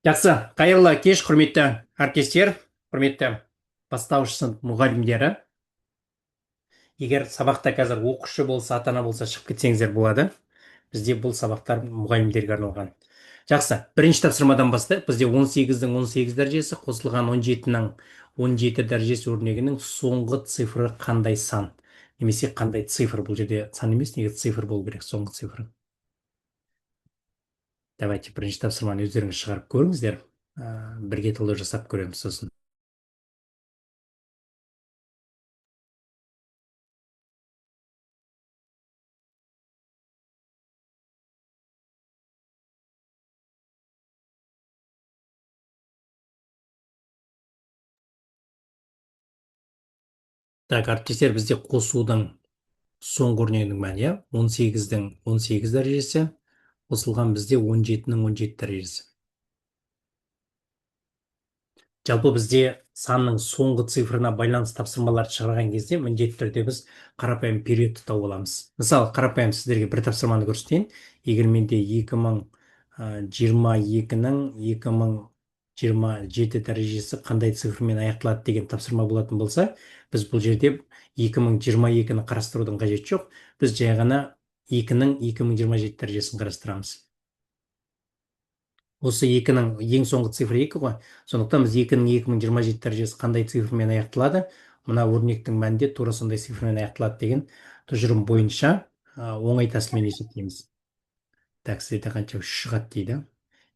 Жақсы, қайырлы кеш, құрметті әріптестер, құрметті бастауыш сынып мұғалімдері. Егер сабақта қазір оқушы болса, ата-ана болса шығып кетсеңіздер болады. Бізде бұл сабақтар мұғалімдерге арналған. Жақсы, бірінші тапсырмадан бастайық. Бізде 18-дің 18 дәрежесі қосылған 17-ның 17 дәрежесі өрнегінің соңғы цифры қандай сан? Немесе қандай цифр? Бұл жерде сан емес, неге цифр болу керек, соңғы цифры. Давайте бірінші тапсырманы өздеріңіз шығарып көріңіздер. Бірге талдау жасап көреміз сосын. Так, әріптестер, бізде қосудың соңғы өрнегінің мәні, 18-дің 18 дәрежесі, қосылған бізде 17-ның 17 дәрежесі. Жалпы бізде санның соңғы цифрына байланысты тапсырмаларды шығарған кезде міндетті түрде біз қарапайым периодты тауып аламыз. Мысалы, қарапайым сіздерге бір тапсырманы көрсетейін. Егер менде 2022-ның 2027 дәрежесі қандай цифрмен аяқталады деген тапсырма болатын болса, біз бұл жерде 2022-ні қарастырудың қажеті жоқ. Біз жай ғана 2-ның 2027 дәрежесін қарастырамыз. Осы 2-ның ең соңғы цифры 2 ғой. Сондықтан біз 2-ның 2027 дәрежесі қандай цифрмен аяқталады? Мына өрнектің мәнінде тура сондай цифрмен аяқталады деген тұжырым бойынша оңай тәсілмен есептейміз. Так, сіздерде қанша 3 шығады дейді.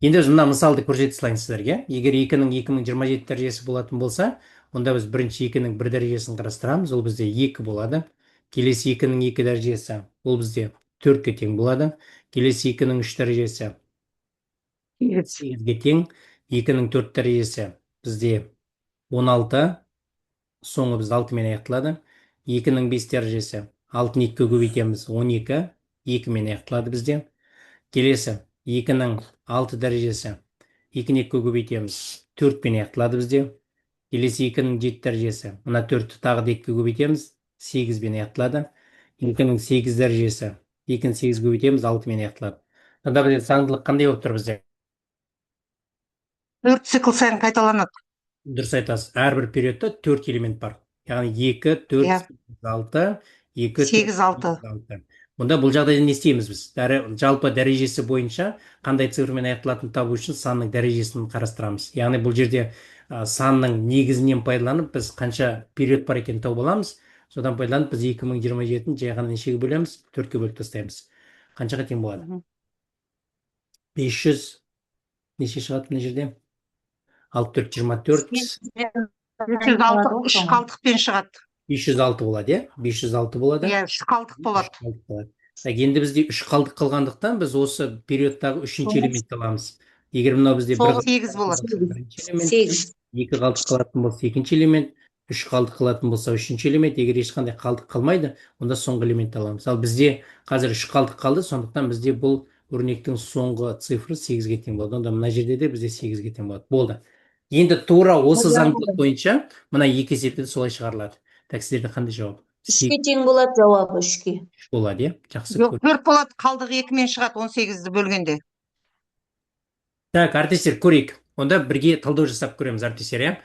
Енді біз мына мысалды көрсете салайын сіздерге. Егер 2-ның 2027 дәрежесі болатын болса, онда біз бірінші 2-ның 1 дәрежесін қарастырамыз. Ол бізде 2 болады. Келесі 2-ның 2 дәрежесі ол бізде 4-ке тең болады. Келесі 2-ның 3 дәрежесі 8-ге тең. 2-ның 4 дәрежесі бізде 16, соңы бізде 6-мен аяқталады. 2-ның 5 дәрежесі 6-ны 2-ге көбейтеміз, 12, 2-мен аяқталады бізде. Келесі 2-ның 6 дәрежесі 2-ні 2-ге көбейтеміз, 4-мен аяқталады бізде. Келесі 2-ның 7 дәрежесі, мына 4-ті тағы да 2-ге көбейтеміз, 8-мен аяқталады. 2-ның 8 дәрежесі 2-ні 8-ге көбейтеміз, 6-мен аяқталады. Сонда бізде заңдылық қандай болып тұр бізде? 4 цикл сайын қайталанады. Дұрыс айтасыз. Әрбір периодта 4 элемент бар. Яғни 2, 4, 6, 2, 8, 6. 6. Мұнда бұл жағдайда не істейміз біз? Жалпы дәрежесі бойынша қандай цифрмен аяқталатынын табу үшін санның дәрежесін қарастырамыз. Яғни бұл жерде санның негізінен пайдаланып, біз қанша период бар екенін тауып аламыз. Содан пайдаланып, біз 2027-ні жай ғана нешеге бөлеміз? 4-ке бөліп тастаймыз. Қаншаға тең болады? 500 неше шығады мына жерде? 6, 4, 24. 506 үш қалдықпен шығады. 506 болады, иә? 506 болады. Иә, үш қалдық болады. Енді бізде 3 қалдық қалғандықтан біз осы периодтағы 3-ші элементті аламыз. Егер мынау бізде Сол 8 болады. 8. 2 қалдық қалатын болса 2-ші элемент, 3 қалдық қалатын болса 3-ші элемент. Егер ешқандай қалдық қалмайды, онда соңғы элементті аламыз. Ал бізде қазір 3 қалдық қалды, сондықтан бізде бұл өрнектің соңғы цифры 8-ге тең болады. Онда мына жерде де бізде 8-ге тең болады. Болды. Енді тура осы заңдылық бойынша мына екі есепті солай шығарылады. Так, сіздерде қандай жауап? 3-ке тең болады жауабы, 3-ке. 3 болады, иә? Жақсы. Жоқ, 4 болады, қалдық 2-мен шығады 18-ді бөлгенде. Так, әріптестер, көрейік. Онда бірге талдау жасап көреміз, әріптестер, иә?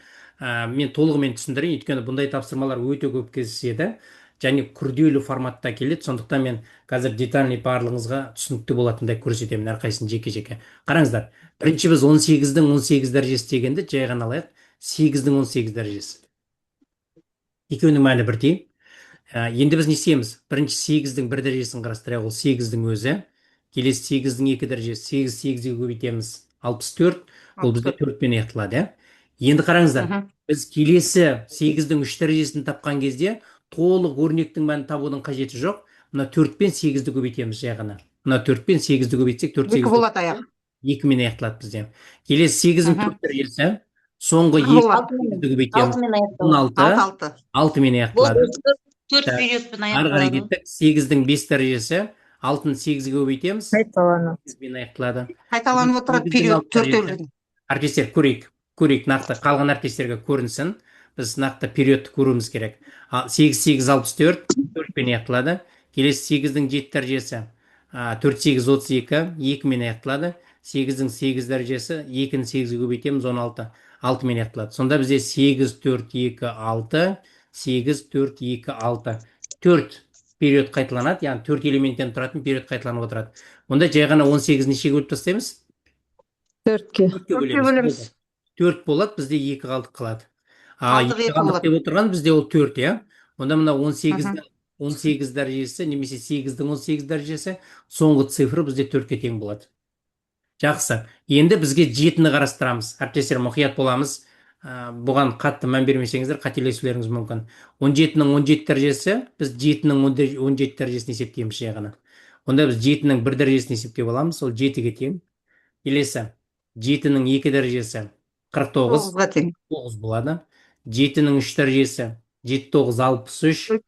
Мен толығымен түсіндірейін, өйткені бұндай тапсырмалар өте көп кездеседі және күрделі форматта келеді. Сондықтан мен қазір детальный барлығыңызға түсінікті болатындай көрсетемін, әрқайсысын жеке-жеке. Қараңыздар, бірінші біз 18-дің 18 дәрежесі дегенді жай ғана алайық. 8-дің 18 дәрежесі. Екеуінің мәні бірдей. Енді біз не істейміз? Бірінші 8-дің 1 дәрежесін қарастырайық, ол 8-дің өзі. Келесі 8-дің 2 дәрежесі, 8 8-ге көбейтеміз, 64. Ол бізде 4-пен аяқталады, иә? Енді қараңыздар, біз келесі 8-дің 3 дәрежесін тапқан кезде толық өрнектің мәнін табудың қажеті жоқ. Мына 4-пен 8-ді көбейтеміз жай ғана. Мына 4-пен 8-ді көбейтсек, 4 8 болады аяқ. 2-мен аяқталады бізде. Келесі 8-дің 4 дәрежесі, соңғы 2-ді көбейтеміз, 16. 6-мен аяқталады. 4 периодпен Ары қарай аяқталады. кеттік. 8-дің 5 дәрежесі, 6-ны 8-ге көбейтеміз, 8-мен аяқталады. Қайталанып отырады период 4-өлдің. Әріптестер, көрейік, нақты қалған әріптестерге көрінсін. Біз нақты периодты көруіміз керек. 8 8 64, 4-пен аяқталады. Келесі 8-дің 7 дәрежесі, 4 8 32, 2-мен аяқталады. 8-дің 8 дәрежесі 2-ні 8-ге көбейтеміз 16. 6-мен аяқталады. Сонда бізде 8, 4, 2, 6, 8, 4, 2, 6. 4 период қайталанады, яғни 4 элементтен тұратын период қайталанып отырады. Онда жай ғана 18 нешеге бөліп тастаймыз? 4-ке. 4-ке Төртке бөлеміз. бөлеміз. Болды. 4 болады, бізде 2 қалдық қалады. Қалдық 2 екі қалдық болады. деп отырған бізде ол 4, иә? Онда мына Мгм. 18 дәрежесі немесе 8-дің 18 дәрежесі соңғы цифры бізде 4-ке тең болады. Жақсы. Енді бізге 7-ні қарастырамыз. Әріптестер, мұқият боламыз. Бұған қатты мән бермесеңіздер қателесулеріңіз мүмкін. 17-ның 17 дәрежесі, біз 7-ның 17 дәрежесін есептейміз жай ғана. Онда біз 7-ның 1 дәрежесін есептеп аламыз, ол 7-ге тең. Келесі, 7-ның 2 дәрежесі 49, 9-ға тең. 9 болады. 7-ның 3 дәрежесі 7, 9, 63,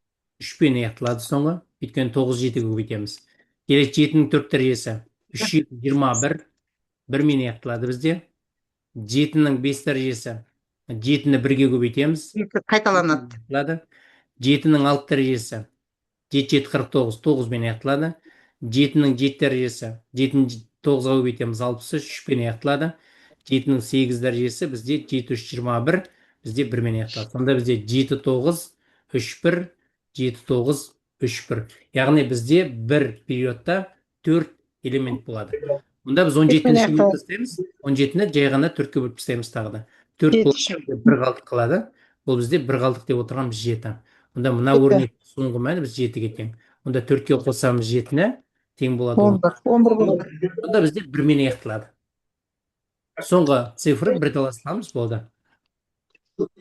3-пен аяқталады соңғы. Өйткені 9, 7-ге көбейтеміз. Келесі 7-ның 4 дәрежесі 3, 21, 1-мен аяқталады бізде. 7-ның 5 дәрежесі 7-ні 1-ге көбейтеміз. Екі қайталанады. 7-ның 6 дәрежесі 7, 7, 49, 9-мен аяқталады. 7-ның 7 дәрежесі 7-ні 9-ға көбейтеміз, 63, 3-пен аяқталады. 7-ның 8 дәрежесі бізде 7, 3, 21, бізде 1-мен аяқталады. Сонда бізде 7, 9, 3, 1, 7, 9, 3, 1. Яғни бізде бір периодта 4 элемент болады. Онда біз 17-ні Жетімен бөліп тастаймыз. 17-ні жай ғана 4-ке бөліп тастаймыз тағы да. 4 Жеті. болады, бір қалдық қалады. Бұл бізде бір қалдық деп отырғанымыз 7. Онда мына Жеті. өрнек соңғы мәні біз 7-ге тең. Онда 4-ке қосамыз 7-ні тең болады 11. 11 болады. Онда бізде 1-мен аяқталады. Соңғы цифры 1 таластырамыз, болды.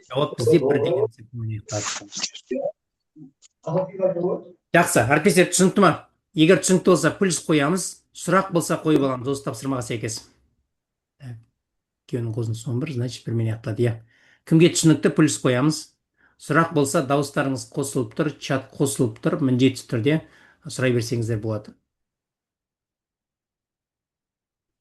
Жауап бізде 1 деген цифрмен аяқталады. Жақсы, әріптестер, түсінікті ма? Егер түсінікті болса, плюс қоямыз, сұрақ болса қойып аламыз осы тапсырмаға сәйкес. Екеуінің қозын 11, значит 1-мен аяқталады, иә. Кімге түсінікті, плюс қоямыз. Сұрақ болса, дауыстарыңыз қосылып тұр, чат қосылып тұр, міндетті түрде сұрай берсеңіздер болады.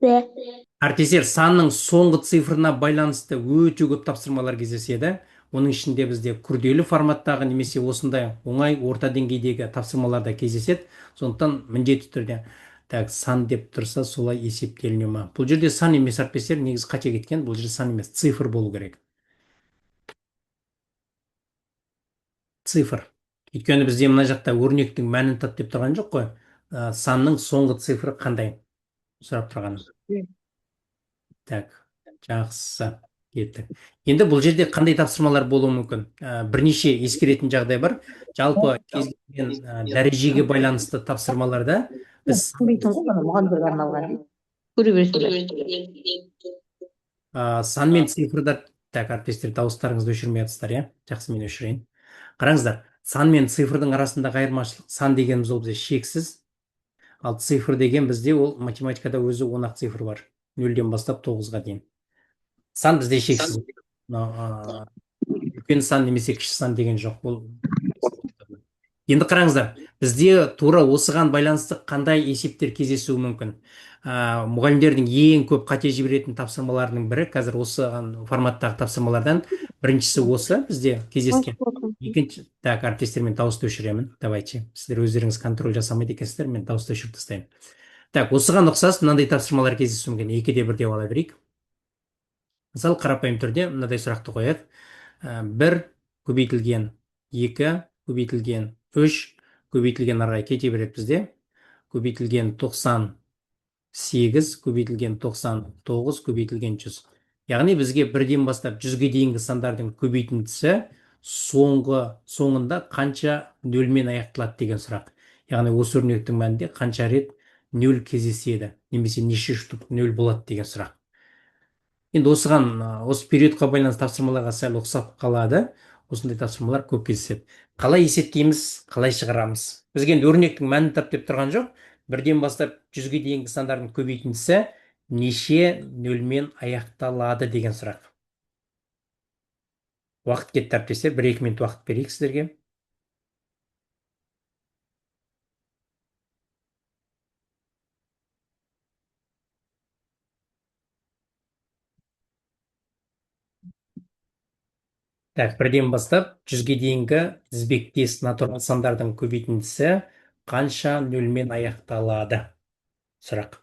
Әріптестер, санның соңғы цифрына байланысты өте көп тапсырмалар кездеседі. Оның ішінде бізде күрделі форматтағы немесе осындай оңай орта деңгейдегі тапсырмаларда кездеседі. Сондықтан міндетті түрде сан деп тұрса солай есептеліне ма? Бұл жерде сан емес, әріптестер, негізі қате кеткен. Бұл жерде сан емес, цифр болу керек. Цифр. Өйткені бізде мына жақта өрнектің мәнін тап деп тұрған жоқ қой. Санның соңғы цифры қандай? Сұрап тұрғаны. Так, жақсы. Кеттік. Енді бұл жерде қандай тапсырмалар болуы мүмкін? Бірнеше ескеретін жағдай бар. Жалпы кез келген дәрежеге байланысты тапсырмаларда біз мұғалімдерге арналған. Көре бересіздер. сан мен цифрдар, так, әріптестер, дауыстарыңызды өшірмей жатсыздар, иә? Жақсы, мен өшірейін. Қараңыздар, сан мен цифрдың арасындағы айырмашылық, сан дегеніміз ол бізде шексіз, ал цифр деген бізде ол математикада өзі 10-ақ цифр бар. 0-ден бастап 9-ға дейін. Сан бізде шексіз. Үлкен сан немесе кіші сан деген жоқ. Енді қараңыздар, бізде тура осыған байланысты қандай есептер кездесуі мүмкін? Мұғалімдердің ең көп қате жіберетін тапсырмаларының бірі, қазір осыған форматтағы тапсырмалардан біріншісі осы бізде кездескен. Екінші, так, әріптестермен дауысты өшіремін. Давайте, сіздер өздеріңіз контроль жасамайды екенсіздер, мен дауысты өшіріп тастаймын. Так, осыған ұқсас мынандай тапсырмалар кездесуі мүмкін. 2-де 1 деп ала берейік. Мысалы, қарапайым түрде мынадай сұрақты қояйық. 1 көбейтілген 2 көбейтілген 3 көбейтілген арай кете береді бізде. Көбейтілген 98 көбейтілген 99 көбейтілген 100. Яғни бізге 1-ден бастап 100-ге дейінгі сандардың көбейтіндісі соңында қанша 0-мен аяқталады деген сұрақ. Яғни осы өрнектің мәнінде қанша рет 0 кездеседі, немесе неше штук 0 болады деген сұрақ. Енді осыған, осы периодқа байланысты тапсырмаларға сәл ұқсап қалады. Осындай тапсырмалар көп кездеседі. Қалай есептейміз, қалай шығарамыз? Бізге енді өрнектің мәнін тап деп тұрған жоқ. 1-ден бастап 100-ге дейінгі сандардың көбейтіндісі неше 0-мен аяқталады деген сұрақ. Уақыт кетті, әріптестер, 1-2 минут уақыт берейік сіздерге. Так, 1-ден бастап 100-ге дейінгі тізбектес натурал сандардың көбейтіндісі қанша 0-мен аяқталады? Сұрақ.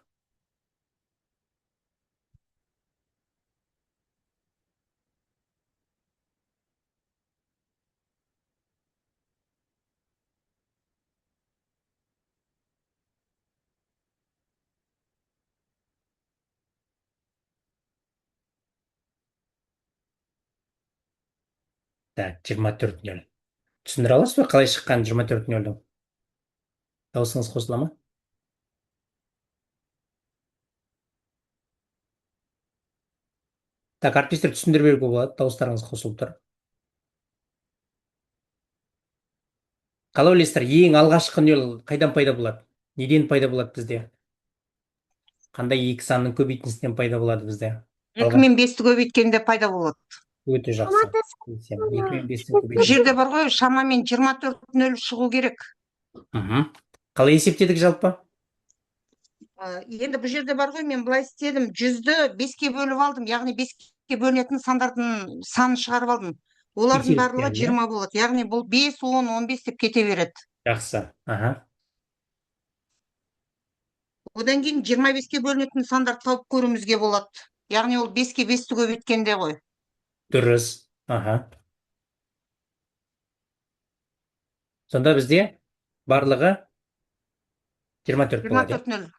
Так, 24-0. Түсіндіре аласыз ба қалай шыққан 24-0-дің? Дауысыңыз қосыла ма? Так, әріптестер түсіндіріп беруге болады, дауыстарыңыз қосылып тұр. Қалай ойлайсыздар, ең алғашқы нөл қайдан пайда болады? Неден пайда болады бізде? Қандай екі санның көбейтіндісінен пайда болады бізде? 2 мен 5-ті көбейткенде пайда болады. Өте жақсы. 2 мен 5-тің Бұл көбейтіндісі. жерде бар ғой, шамамен 24-0 шығу керек. Қалай есептедік жалпы? Енді бұл жерде бар ғой, мен былай істедім. 100-ді 5-ке бөліп алдым. Яғни 5-ке бөлінетін сандардың санын шығарып алдым. Олардың барлығы Тексеріп, 20 болады. Яғни бұл 5, 10, 15 деп кете береді. Жақсы. Одан кейін 25-ке бөлінетін сандарды тауып көруімізге болады. Яғни ол 5-ке 5-ті көбейткенде ғой. Дұрыс. Сонда бізде барлығы 24 болады. 24-0.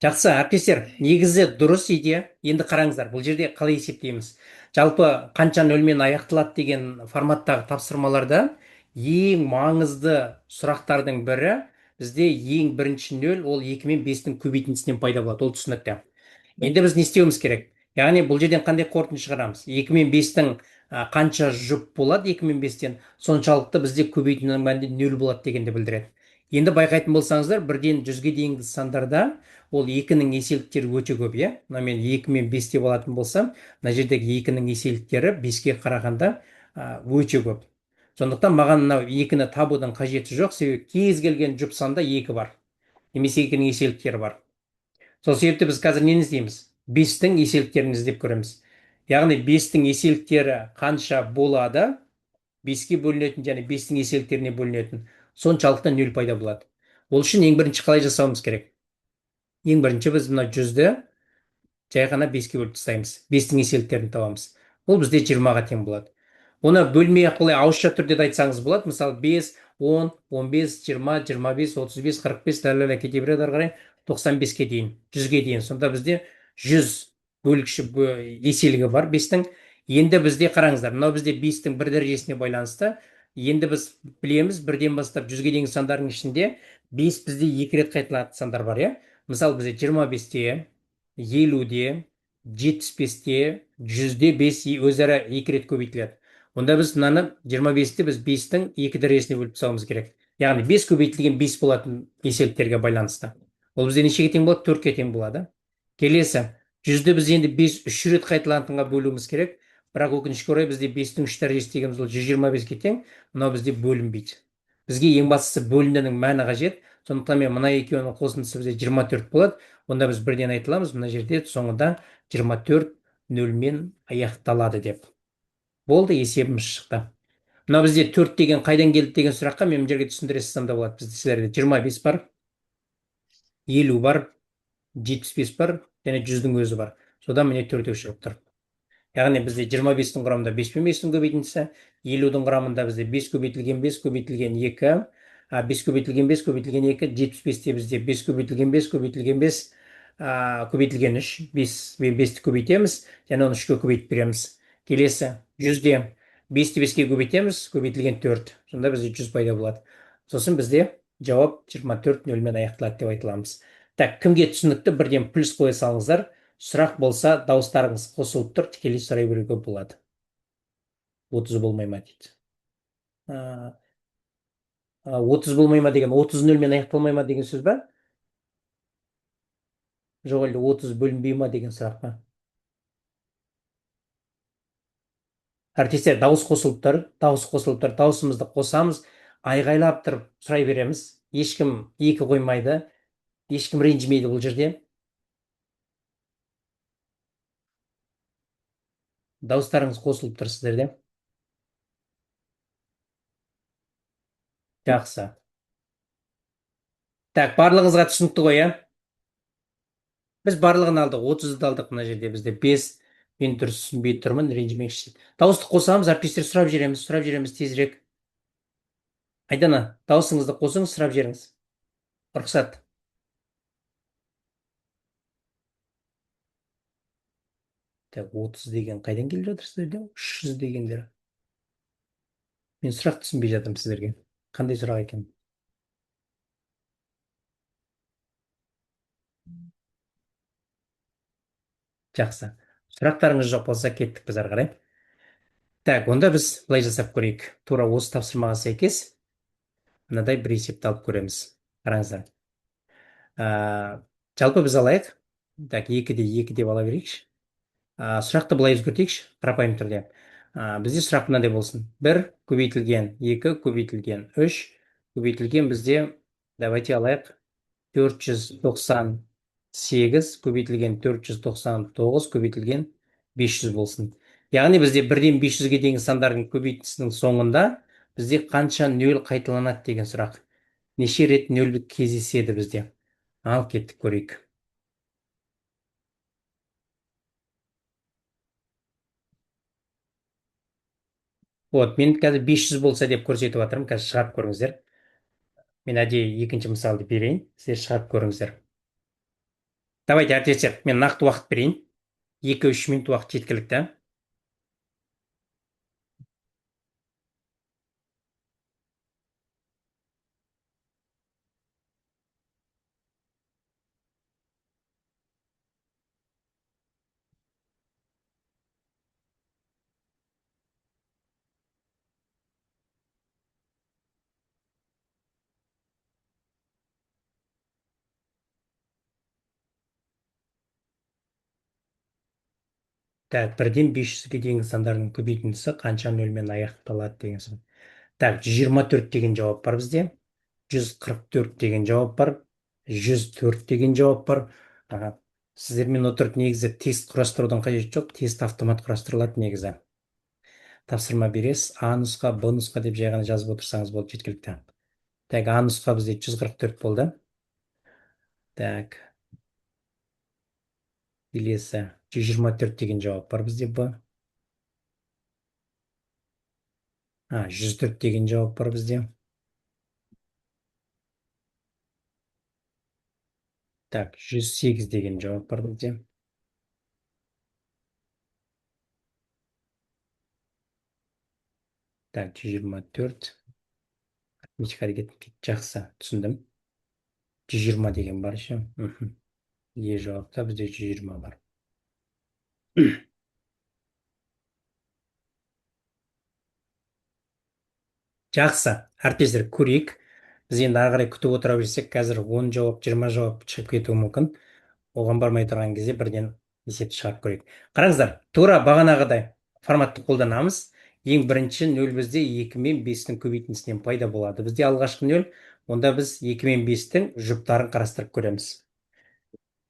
Жақсы, әріптестер, негізі дұрыс идея. Енді қараңыздар, бұл жерде қалай есептейміз? Жалпы қанша нөлмен аяқталады деген форматтағы тапсырмаларда ең маңызды сұрақтардың бірі бізде ең бірінші нөл ол 2 мен 5-тің көбейтіндісінен пайда болады. Ол түсінікті. Енді біз не істеуіміз керек? Яғни бұл жерден қандай қорытынды шығарамыз? 2 мен 5-тің қанша жұп болады 2 мен 5-тен, соншалықты бізде көбейтіннің мәнінде нөл болады дегенді білдіреді. Енді байқайтын болсаңыздар, 1-ден 100-ге дейінгі сандарда ол 2-нің еселіктері өте көп, иә? Мына мен 2 мен 5 деп алатын болсам, мына жердегі 2-нің еселіктері 5-ке қарағанда өте көп. Сондықтан маған мынау 2-ні табудың қажеті жоқ, себебі кез келген жұп санда 2 бар. Немесе 2-нің еселіктері бар. Сол себепті біз қазір нені іздейміз? 5-тің еселіктерін іздеп көреміз. Яғни 5-тің еселіктері қанша болады? 5-ке бөлінетін және 5-тің еселіктеріне бөлінетін. Соншалықты нөл пайда болады. Ол үшін ең бірінші қалай жасауымыз керек? Ең бірінші біз мына 100-ді жай ғана 5-ке бөліп тастаймыз. 5-тің еселіктерін табамыз. Ол бізде 20-ға тең болады. Оны бөлмей ақ былай ауызша түрде де айтсаңыз болады. Мысалы 5, 10, 15, 20, 25, 35, 45 ләләлә кете береді ары қарай 95-ке дейін, 100-ге дейін. Сонда бізде 100 бөлікші еселігі бар 5-тің. Енді бізде қараңыздар, мынау бізде 5-тің бір дәрежесіне байланысты. Енді біз білеміз, 1-ден бастап 100-ге дейінгі сандардың ішінде 5 бізде 2 рет қайталанатын сандар бар, иә? Мысалы бізде 25-те, 50-де, 75-те, 100-де 5 өзара 2 рет көбейтіледі. Онда біз мынаны 25-те біз 5-тің 2 дәрежесіне бөліп тастауымыз керек. Яғни 5 көбейтілген 5 болатын еселіктерге байланысты. Ол бізде нешеге тең болады? 4-ке тең болады. Келесі, 100-ді біз енді 5 3 рет қайталанатынға бөлуіміз керек. Бірақ өкінішке орай бізде 5-тің 3 дәрежесі дегеніміз ол 125-ке тең. Мынау бізде бөлінбейді. Бізге ең бастысы бөлінудің мәні қажет. Сондықтан мен мына екеуінің қосындысы бізде 24 болады. Онда біз бірден айтыламыз, мына жерде соңында 24 нөлмен аяқталады деп. Болды, есебіміз шықты. Мына бізде 4 деген қайдан келді деген сұраққа мен жерге түсіндіре салсам да болады. Бізде сіздерде 25 бар, 50 бар, 75 бар, және 100-дің өзі бар. Содан міне 4 шығып тұр. Яғни бізде 25-тің құрамында 5 пен 5-тің көбейтіндісі, 50-дің құрамында бізде 5 көбейтілген 5 көбейтілген 2, 5 көбейтілген 5 көбейтілген 2, 75-те бізде 5 көбейтілген 5 көбейтілген 5 көбейтілген 3, 5 мен 5-ті көбейтеміз, және оны 3-ке көбейтіп береміз. Келесі 100-де 5-ті 5-ке көбейтеміз, көбейтілген 4. Сонда бізде 100 пайда болады. Сосын бізде жауап 24 нөлмен аяқталады деп айтыламыз. Так, кімге түсінікті бірден плюс қоя салыңыздар. Сұрақ болса, дауыстарыңыз қосылып тұр, тікелей сұрай беруге болады. 30 болмай ма дейді. 30 болмай ма деген, 30 нөлмен аяқталмай ма деген сөз ба? Жоқ, әлде 30 бөлінбей ма деген сұрақ па? Әріптестер, дауыс қосылып тұр, дауысымызды қосамыз, айғайлап тұрып сұрай береміз. Ешкім екі қоймайды, ешкім ренжімейді бұл жерде. Дауыстарыңыз қосылып тұр сіздерде. Жақсы. Так, барлығыңызға түсінікті ғой, иә? Біз барлығын алдық, 30-ды алдық мына жерде. Бізде 5, мен дұрыс түсінбей тұрмын, ренжімекші. Дауысты қосамыз, әріптестер сұрап жібереміз тезірек. Айдана, дауысыңызды қосыңыз, сұрап жеріңіз. Рұқсат. Так, 30 деген қайдан келіп жатыр сіздерде? 300 дегендер. Мен сұрақ түсінбей жатырмын сіздерге. Қандай сұрақ екен? Жақсы. Сұрақтарыңыз жоқ болса кеттік біз ары қарай. Так, онда біз былай жасап көрейік. Тура осы тапсырмаға сәйкес мынадай бір есепті алып көреміз. Қараңыздар. Жалпы біз алайық. Так, 2 деп ала берейікші. Сұрақты былай өзгертейікші, қарапайым түрде. Бізде сұрақ мынандай болсын. 1 көбейтілген 2 көбейтілген 3 көбейтілген бізде, давайте алайық, 498 көбейтілген 499 көбейтілген 500 болсын. Яғни бізде 1-ден 500-ге дейінгі сандардың көбейтісінің соңында бізде қанша нөл қайталанады деген сұрақ. Неше рет нөл кездеседі бізде? Ал кеттік көрейік. Вот, мен қазір 500 болса деп көрсетіп жатырмын. Қазір шығарып көріңіздер. Мен әдейі екінші мысалды берейін. Сіздер шығарып көріңіздер. Давайте, әріптестер, мен нақты уақыт берейін. 2-3 минут уақыт жеткілікті. Так, 1-ден 500-ге дейінгі сандардың көбейтіндісі қанша нөлмен аяқталады деген сұрақ. Так, 124 деген жауап бар бізде. 144 деген жауап бар. 104 деген жауап бар. Сіздермен отырып негізі тест құрастырудың қажеті жоқ. Тест автомат құрастырылады негізі. Тапсырма бересіз. А нұсқа, Б нұсқа деп жай ғана жазып отырсаңыз болды, жеткілікті. Так, А нұсқа бізде 144 болды. Так. Келесі 124 деген жауап бар бізде Б. 104 деген жауап бар бізде. Так, 108 деген жауап бар бізде. Так, 124. Арифметика әрекет жақсы, түсіндім. 120 деген бар ше. Е жауапта бізде 120 бар. Жақсы, әріптестер, көрейік. Біз енді ары қарай күтіп отыра берсек, қазір 10 жауап, 20 жауап шығып кетуі мүмкін. Оған бармай тұрған кезде бірден есепті шығарып көрейік. Қараңыздар, тура бағанағыдай форматты қолданамыз. Ең бірінші нөл бізде 2 мен 5-тің көбейтіндісінен пайда болады. Бізде алғашқы нөл, онда біз 2 мен 5-тің жұптарын қарастырып көреміз.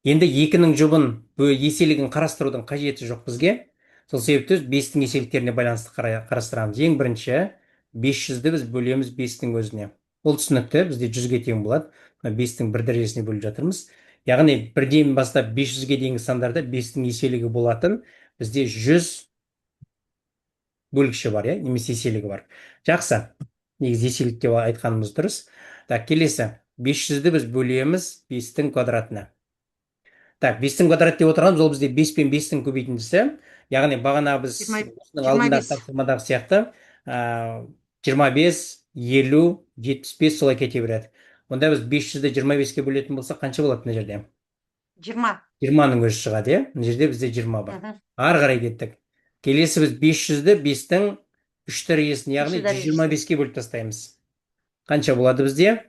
Енді 2-нің жұбын еселігін қарастырудың қажеті жоқ бізге. Сол себепті 5-тің еселіктеріне байланысты қарастырамыз. Ең бірінші 500-ді біз бөлеміз 5-тің өзіне. Ол түсінікті, бізде 100-ге тең болады. 5-тің бір дәрежесіне бөліп жатырмыз. Яғни 1-ден бастап 500-ге дейінгі сандарда 5-тің еселігі болатын. Бізде 100 бөлгіші бар, немесе еселігі бар. Жақсы. Негізі еселік деп айтқанымыз дұрыс. Так, келесі 500-ді біз бөлеміз 5-тің квадратына. Так, 5-тің квадрат деп отырғанымыз, ол бізде 5 пен 5-тің көбейтіндісі. Яғни бағана біз алдында тапсырмадағы сияқты 25, 50, 75 солай кете береді. Онда біз 500-ді 25-ке бөлетін болса, қанша болады мына жерде? 20. 20-ның өзі шығады, мына жерде бізде 20 бар. Ары қарай кеттік. Келесі біз 500-ді 5-тің 3 дәрежесіне, яғни 125-ке бөліп тастаймыз. Қанша болады бізде?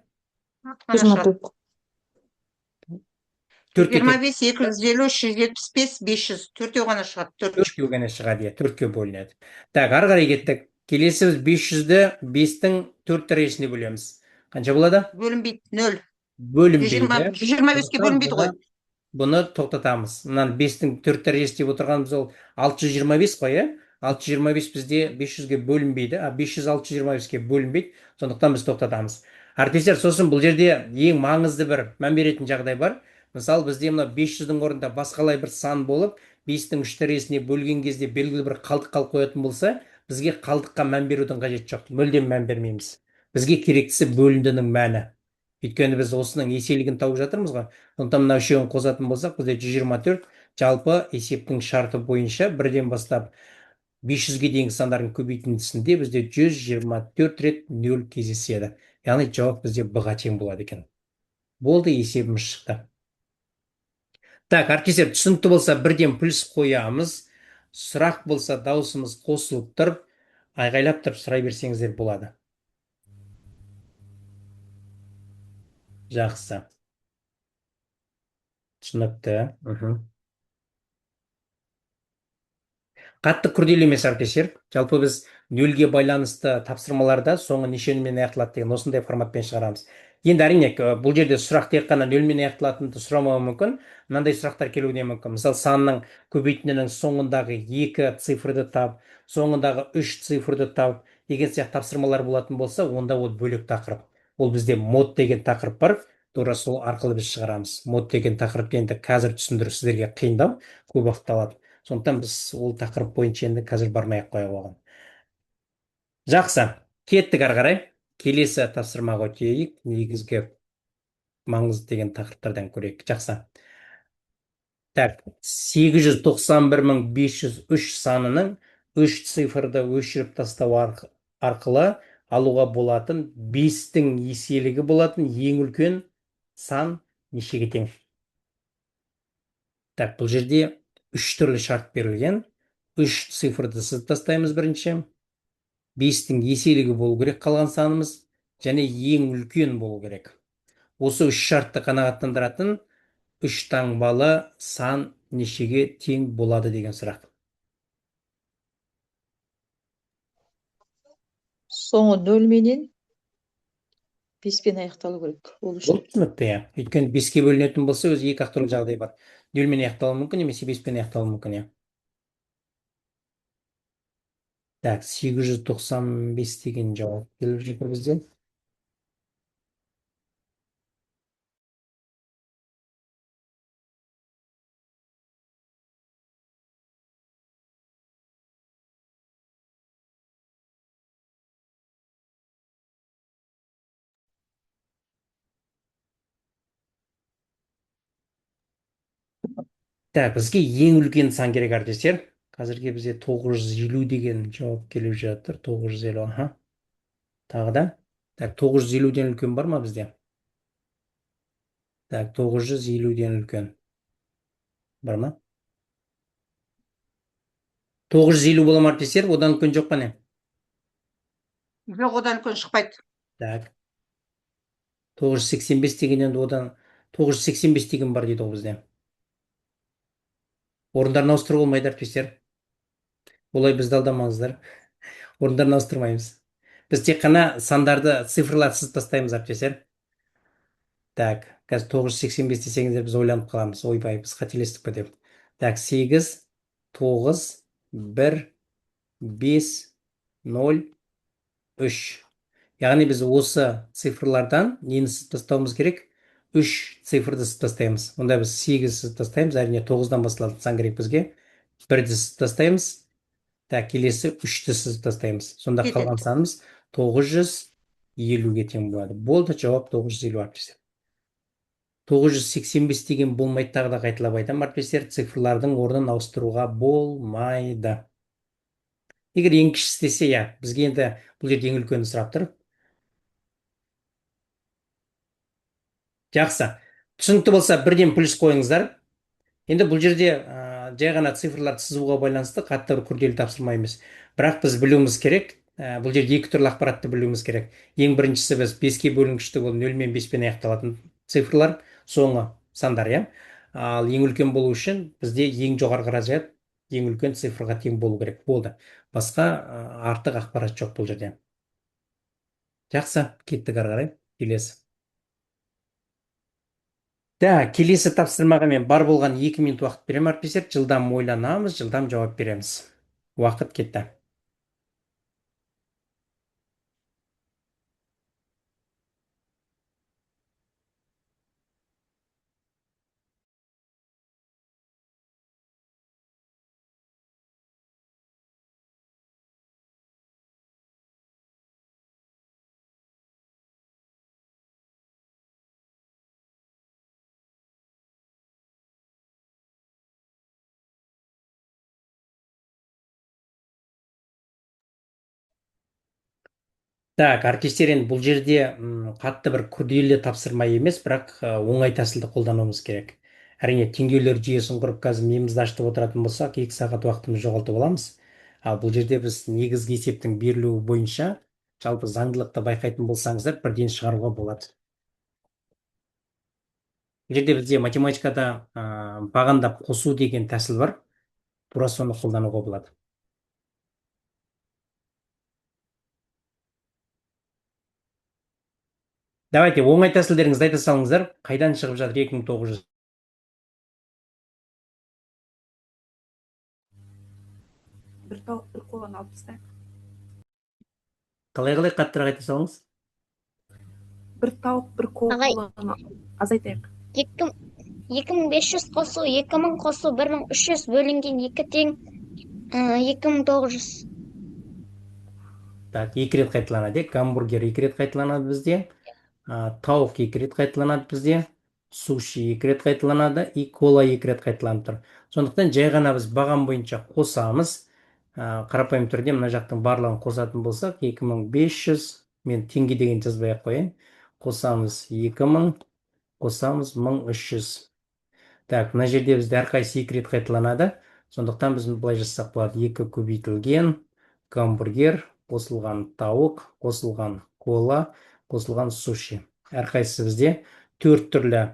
24. 25, 250, 375, 500. 4-ке ғана шығады. 4-ке ғана шығады, 4-ке бөлінеді. Так, ары қарай кеттік. Келесі біз 500-ді 5-тің 4 дәрежесіне бөлеміз. Қанша болады? Бөлінбейді, 0. Бөлінбейді. 125-ке бөлінбейді ғой. Бұны тоқтатамыз. Мынаны 5-тің 4 дәрежесі деп отырғанымыз ол 625 қой, 625 бізде 500-ге бөлінбейді, 500 625-ке бөлінбейді. Сондықтан біз тоқтатамыз. Әріптестер, сосын бұл жерде ең маңызды бір мән беретін жағдай бар. Мысалы, бізде мына 500-дің орнында басқалай бір сан болып, 5-тің 3 дәрежесіне бөлген кезде белгілі бір қалдық қалып қоятын болса, бізге қалдыққа мән берудің қажеті жоқ. Мүлдем мән бермейміз. Бізге керектісі бөліндінің мәні. Өйткені біз осының еселігін тауып жатырмыз ғой. Сондықтан мына үшеуін қосатын болсақ, бізде 124 жалпы есептің шарты бойынша 1-ден бастап 500-ге дейінгі сандардың көбейтіндісінде бізде 124 рет 0 кездеседі. Яғни жауап бізде b-ға тең болады екен. Болды, есебіміз шықты. Так, әріптестер, түсінікті болса бірден плюс қоямыз. Сұрақ болса дауысымыз қосылып тұрып, айғайлап тұрып сұрай берсеңіздер болады. Жақсы. Түсінікті. Қатты күрделі емес әріптестер. Жалпы біз нөлге байланысты тапсырмаларда соңы нешенімен аяқталады деген осындай форматпен шығарамыз. Енді әрине бұл жерде сұрақ тек қана нөлмен аяқталатынды сұрамауы мүмкін. Мынандай сұрақтар келуі мүмкін. Мысалы, санның көбейтіндінің соңындағы 2 цифрды тап, соңындағы 3 цифрды тап деген сияқты тапсырмалар болатын болса, онда ол бөлек тақырып. Ол бізде мод деген тақырып бар. Тура сол арқылы біз шығарамыз. Мод деген тақырып енді қазір түсіндіру сіздерге қиындау, көп уақыт алады. Сондықтан біз ол тақырып бойынша енді қазір бармай-ақ қояйық оған. Жақсы, кеттік ары қарай. Келесі тапсырмаға өтейік. Негізгі маңызды деген тақырыптардан көрейік. Жақсы. Так, 891.503 санының 3 цифрды өшіріп тастау арқылы алуға болатын 5-тің еселігі болатын ең үлкен сан нешеге тең? Так, бұл жерде 3 түрлі шарт берілген. 3 цифрды сызып тастаймыз бірінші. 5-тің еселігі болу керек қалған санымыз, және ең үлкен болу керек. Осы 3 шартты қанағаттандыратын 3 таңбалы сан нешеге тең болады деген сұрақ. Соңы 0 менен 5-пен аяқталу керек. Ол үшін. Бұл түсінікті, иә. Өйткені 5-ке бөлінетін болса, өзі екі ақтылы жағдай бар. 0-мен аяқталуы мүмкін, немесе 5-пен аяқталуы мүмкін, иә. Так, 895 деген жауап келіп жатыр бізден. Так, бізге ең үлкен сан керек әріптестер. Қазірге бізде 950 деген жауап келіп жатыр. 950, аха. Тағы да. Так, 950-ден үлкен бар ма бізде? Так, 950-ден үлкен. Бар ма? 950 бола ма әріптестер? Одан үлкен жоқ па не? Жоқ, одан үлкен шықпайды. Так. 985 деген енді одан 985 деген бар дейді ол бізде. Орындарын ауыстыру болмайды әріптестер. Олай бізді алдамаңыздар. Орындарын ауыстырмаймыз. Біз тек қана сандарды, цифрлар сызып тастаймыз әріптестер. Так, қазір 985 десеңіздер біз ойланып қаламыз. Ойбай, біз қателестік пе деп. Так, 8, 9, 1, 5, 0, 3. Яғни біз осы цифрлардан нені сызып тастауымыз керек? 3 цифрды сызып тастаймыз. Онда біз 8 сызып тастаймыз. Әрине 9-дан басталатын сан керек бізге. 1-ді сызып тастаймыз. Так, келесі 3-ті сызып тастаймыз. Сонда қалған санымыз 950-ге тең болады. Болды, жауап 950 әріптестер. 985 деген болмайды, тағы да қайталап айтамын әріптестер, цифрлардың орнын ауыстыруға болмайды. Егер ең кішісі десе, иә, бізге енді бұл жерде ең үлкенін сұрап тұр. Жақсы. Түсінікті болса, бірден плюс қойыңыздар. Енді бұл жерде жай ғана цифрларды сызуға байланысты қатты бір күрделі тапсырма емес. Бірақ біз білуіміз керек, бұл жерде екі түрлі ақпаратты білуіміз керек. Ең біріншісі біз 5-ке бөлінгішті ол 0 мен 5-пен аяқталатын цифрлар, соңы сандар, иә. Ал ең үлкен болу үшін бізде ең жоғарғы разряд ең үлкен цифрға тең болу керек. Болды. Басқа артық ақпарат жоқ бұл жерде. Жақсы, кеттік ары қарай. Келесі. Да, келесі тапсырмаға мен бар болған 2 минут уақыт беремін әріптестер. Жылдам ойланамыз, жылдам жауап береміз. Уақыт кетті. Так, әріптестер, енді бұл жерде қатты бір күрделі тапсырма емес, бірақ оңай тәсілді қолдануымыз керек. Әрине, теңдеулер жүйесін құрып қазір миымызды ашытып отыратын болсақ, 2 сағат уақытымызды жоғалтып аламыз. Ал бұл жерде біз негізгі есептің берілуі бойынша жалпы заңдылықты байқайтын болсаңыздар, бірден шығаруға болады. Бұл жерде бізде математикада бағандап қосу деген тәсіл бар. Тура соны қолдануға болады. Давайте, оңай тәсілдеріңізді айта салыңыздар. Қайдан шығып жатыр 2900? бір тауық бір қоланы алып тастайық. Қалай қаттырақ айта салыңыз? Бір тауық бір қоланы азайтайық. 2500 қосу 2000 қосу 1300 бөлінген 2 тең 2900. Так, 2 рет қайталанады. Гамбургер 2 рет қайталанады бізде. Тауық 2 рет қайталанады бізде. Суши 2 рет қайталанады. И кола 2 рет қайталанып тұр. Сондықтан жай ғана біз баған бойынша қосамыз. Қарапайым түрде мына жақтың барлығын қосатын болсақ, 2500, мен теңге деген жазбай ақ қояйын. Қосамыз 2000, қосамыз 1300. Так, мына жерде бізде әрқайсысы 2 рет қайталанады. Сондықтан біз былай жазсақ болады: 2 көбейтілген гамбургер, қосылған тауық, қосылған кола, қосылған суши. Әрқайсысы бізде 4 түрлі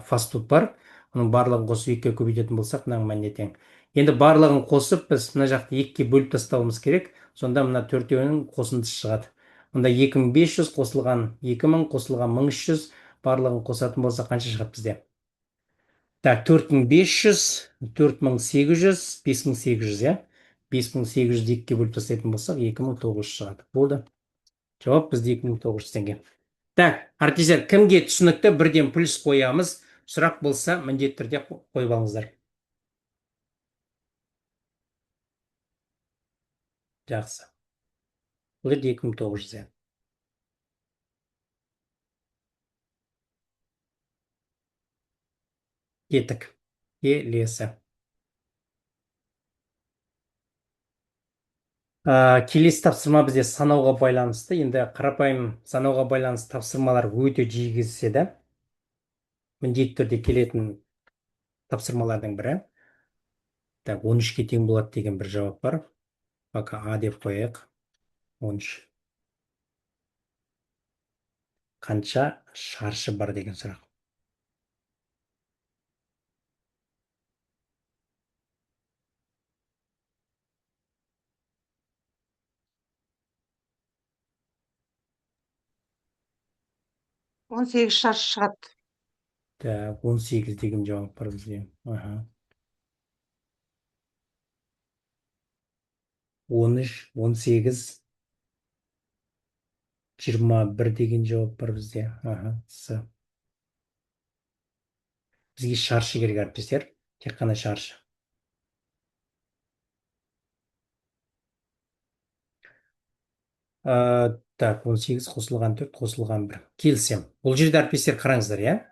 фастфуд бар. Оның барлығын қосып 2-ге көбейтетін болсақ, мынаның мәніне тең. Енді барлығын қосып, біз мына жақты 2-ге бөліп тастауымыз керек. Сонда мына 4-еуінің қосындысы шығады. Мұнда 2500 қосылған 2000, қосылған 1300, барлығын қосатын болса қанша шығады бізде? Так, 4500, 4800, 5800, я? 5800 2-ге бөліп тастайтын болсақ, 2900 шығады. Болды. Жауап бізде 2900 теңге. Так, әріптестер, кімге түсінікті, бірден плюс қоямыз. Сұрақ болса, міндетті түрде қойып алыңыздар. Жақсы. Бұл жерде 2900. Кеттік. Келесі. Келесі тапсырма бізде санауға байланысты. Енді қарапайым санауға байланысты тапсырмалар өте жиі кездеседі. Міндетті түрде келетін тапсырмалардың бірі. Так, 13-ке тең болады деген бір жауап бар. Пока А деп қояйық. 13. Қанша шаршы бар деген сұрақ. Он сегіз шаршы шығады. Так, 18 деген жауап бар бізде. 13, 18, 21 деген жауап бар бізде. С. Бізге шаршы керек, әріптестер. Тек қана шаршы. Так, 18 қосылған 4, қосылған 1. Келсем. Бұл жерде, әріптестер, қараңыздар, я?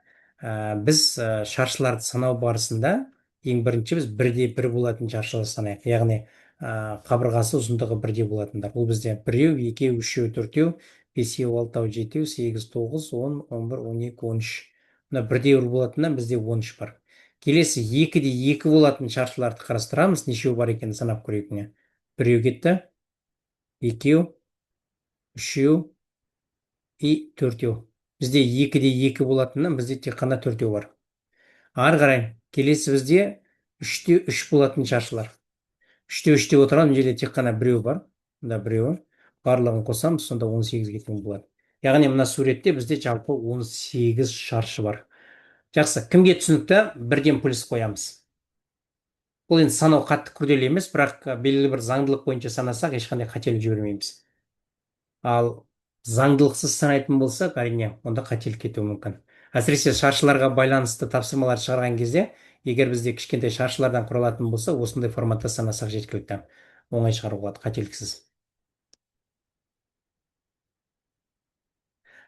Біз шаршыларды санау барысында ең бірінші біз 1-де-1 болатын шаршыларды санайық. Яғни қабырғасы ұзындығы 1-де болатындар. Бұл бізде 1, 2, 3, 4, 5, 6, 7, 8, 9, 10, 11, 12, 13. Мына 1-де-1 болатыннан бізде 13 бар. Келесі 2-де-2 болатын шаршыларды қарастырамыз. Нешеу бар екенін санап көрейік. 1 кетті, 2, 3 и 4. Бізде 2-де-2 болатыннан бізде тек қана 4 бар. Ары қарай, келесі бізде 3-де-3 болатын шаршылар. 3-де-3 деп отырған жерде тек қана 1 бар. Мұнда 1. Барлығын қосамыз, сонда 18-ге тең болады. Яғни мына суретте бізде жалпы 18 шаршы бар. Жақсы, кімге түсінікті, бірден плюс қоямыз. Бұл енді санау қатты күрделі емес, бірақ белгілі бір заңдылық бойынша санасақ, ешқандай қателік жібермейміз. Ал заңдылықсыз санайтын болсақ, әрине, онда қателік кетуі мүмкін. Әсіресе шаршыларға байланысты тапсырмалар шығарған кезде, егер бізде кішкентай шаршылардан құралатын болса, осындай форматта санасақ жеткілікті. Оңай шығару болады, қателіксіз.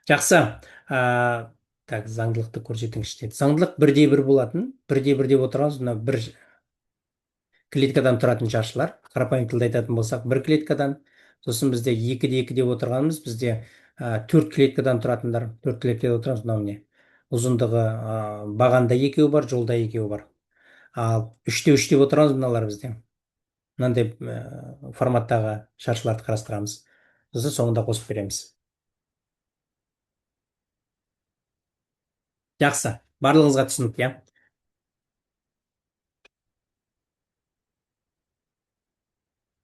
Жақсы. Так, заңдылықты көрсетіңізші. Заңдылық 1-де-1 болатын. 1-де-1 деп отырғанымыз, мына 1 клеткадан тұратын шаршылар. Қарапайым тілде айтатын болсақ, 1 клеткадан. Сосын бізде 2-2 деп отырғанымыз бізде 4 клеткадан тұратындар, 4 клеткадан отырған мынау міне. Ұзындығы бағанда екеуі бар, жолда екеуі бар. Ал 3-3 деп отырғанымыз мыналар бізде. Мынандай форматтағы шаршыларды қарастырамыз. Сосын соңында қосып береміз. Жақсы, барлығыңызға түсінікті, иә?